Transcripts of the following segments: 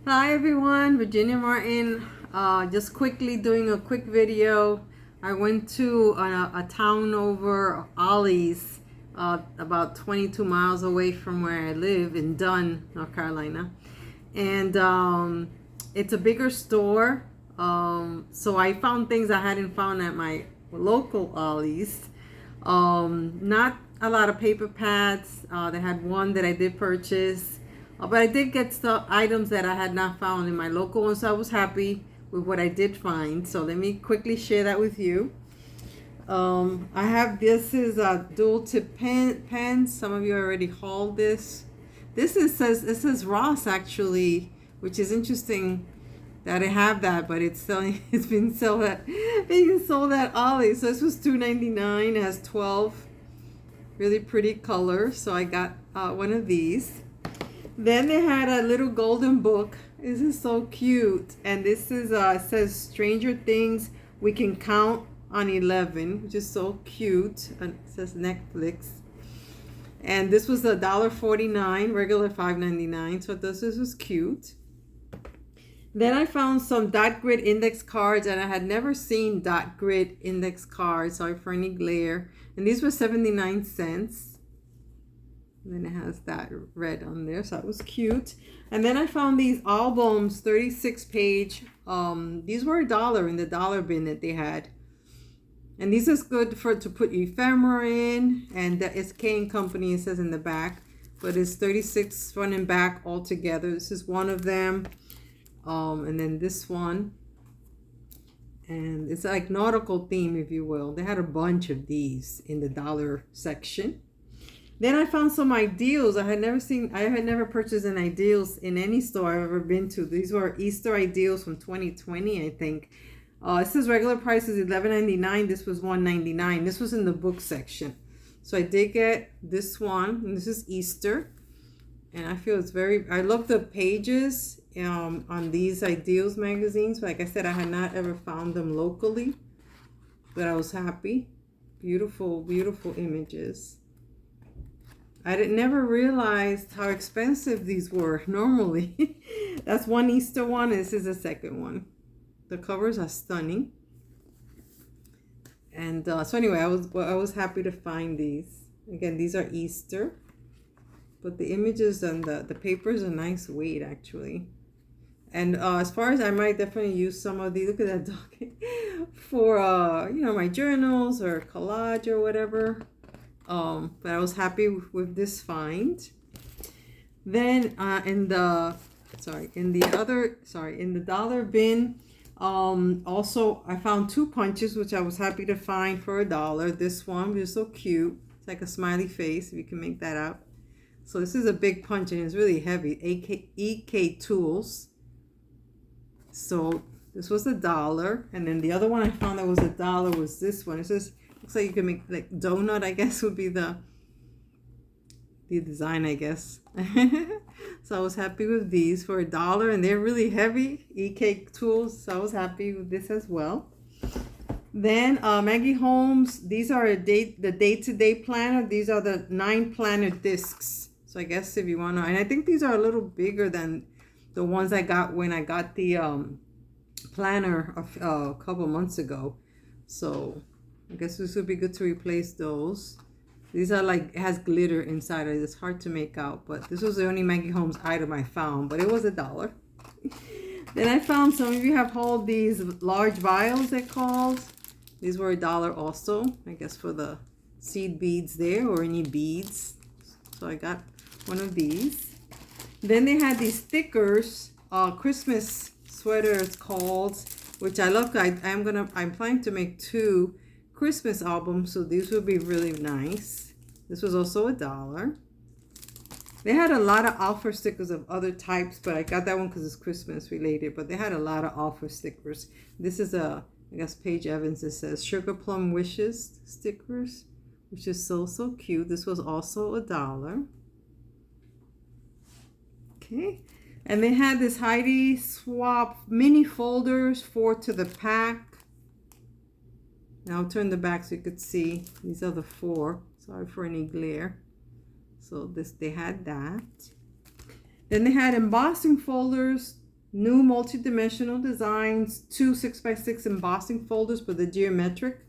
Hi everyone, Virginia Martin. Just quickly doing a quick video. I went to a town over Ollie's, about 22 miles away from where I live in Dunn, North Carolina. And it's a bigger store. So I found things I hadn't found at my local Ollie's. Not a lot of paper pads. They had one that I did purchase. But I did get some items that I had not found in my local one, so I was happy with what I did find. So let me quickly share that with you. I have, this is a dual tip pen. Some of you already hauled this. It says Ross actually, which is interesting that I have that, but it's selling. It's being sold at Ollie. So this was $2.99. It has 12 really pretty colors. So I got one of these. Then they had a little golden book. This is so cute. And this is says Stranger Things We Can Count on 11, which is so cute. And it says Netflix. And this was $1.49, regular $5.99. So this was cute. Then I found some dot grid index cards, and I had never seen dot grid index cards. Sorry for any glare. And these were 79 cents. And then it has that red on there, so that was cute. And then I found these albums, 36 page. These were $1 in the dollar bin that they had. And these is good to put ephemera in. And the SK & Company, it says in the back. But it's 36 front and back all together. This is one of them. And then this one. And it's like nautical theme, if you will. They had a bunch of these in the dollar section. Then I found some ideals. I had never purchased an ideals in any store I've ever been to. These were Easter ideals from 2020, I think. It says regular price is $11.99. This was $1.99. This was in the book section. So I did get this one, and this is Easter. And I feel I love the pages on these ideals magazines. Like I said, I had not ever found them locally, but I was happy. Beautiful, beautiful images. I never realized how expensive these were normally. That's one Easter one, and this is the second one. The covers are stunning. And so anyway, I was happy to find these. Again, these are Easter. But the images and the papers are nice weight, actually. And as far as I might definitely use some of these, look at that dog, for my journals or collage or whatever. But I was happy with this find. Then in the dollar bin, also I found 2 punches, which I was happy to find for $1. This one was so cute. It's like a smiley face, if you can make that out. So this is a big punch, and it's really heavy. EK Tools. So this was $1. And then the other one I found that was $1 was this one. It says, looks like you can make like donut, I guess would be the design, I guess. So I was happy with these for $1, and they're really heavy. EK Tools. So I was happy with this as well. Then Maggie Holmes. These are the day-to-day planner. These are the 9 planner discs. So I guess if you want to, and I think these are a little bigger than the ones I got when I got the planner a couple months ago. So I guess this would be good to replace those. These are like, it has glitter inside. It's hard to make out, but this was the only Maggie Holmes item I found, but it was $1. Then I found some of you have hauled these large vials, they're called. These were $1 also, I guess for the seed beads there, or any beads. So I got one of these. Then they had these stickers, Christmas sweater it's called, which I love. I'm planning to make 2 Christmas albums, so these would be really nice. This was also $1. They had a lot of offer stickers of other types, but I got that one because it's Christmas related. But they had a lot of offer stickers. This is I guess Paige Evans. It says Sugar Plum Wishes stickers, which is so cute. This was also $1. Okay, and they had this Heidi Swap mini folders, 4 to the pack. Now I'll turn the back so you could see. These are the 4. Sorry for any glare. So they had that. Then they had embossing folders, New multi-dimensional designs, 2 6x6 embossing folders for the geometric.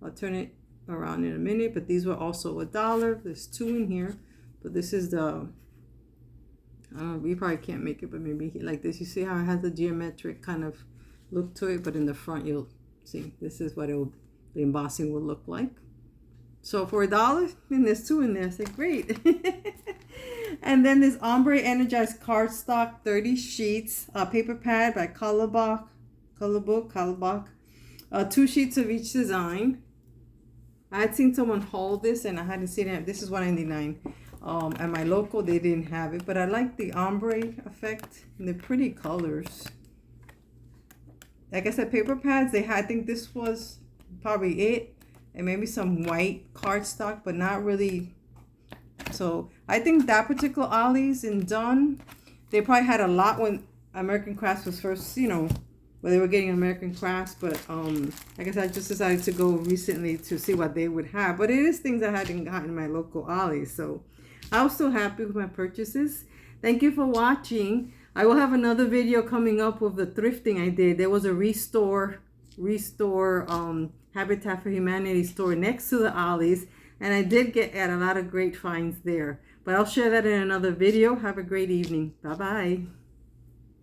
I'll turn it around in a minute, but these were also $1. There's 2 in here, but this is the, I don't know, you probably can't make it, but maybe like this. You see how it has a geometric kind of look to it, but in the front you'll see this is what the embossing will look like. So for $1, and there's 2 in there. I said, great. And then this ombre energized cardstock, 30 sheets, paper pad by Colorbock, 2 sheets of each design. I had seen someone haul this and I hadn't seen it. This is $1.99. At my local, they didn't have it, but I like the ombre effect and the pretty colors. Like I said, paper pads, they had, I think this was probably it, and maybe some white cardstock, but not really. So I think that particular Ollie's in Dunn, they probably had a lot when American Crafts was first, you know, where they were getting American Crafts. But I guess I just decided to go recently to see what they would have. But it is things I hadn't gotten in my local Ollie's. So I was so happy with my purchases. Thank you for watching. I will have another video coming up with the thrifting I did. There was a restore Habitat for Humanity store next to the Ollie's. And I did get at a lot of great finds there. But I'll share that in another video. Have a great evening. Bye-bye.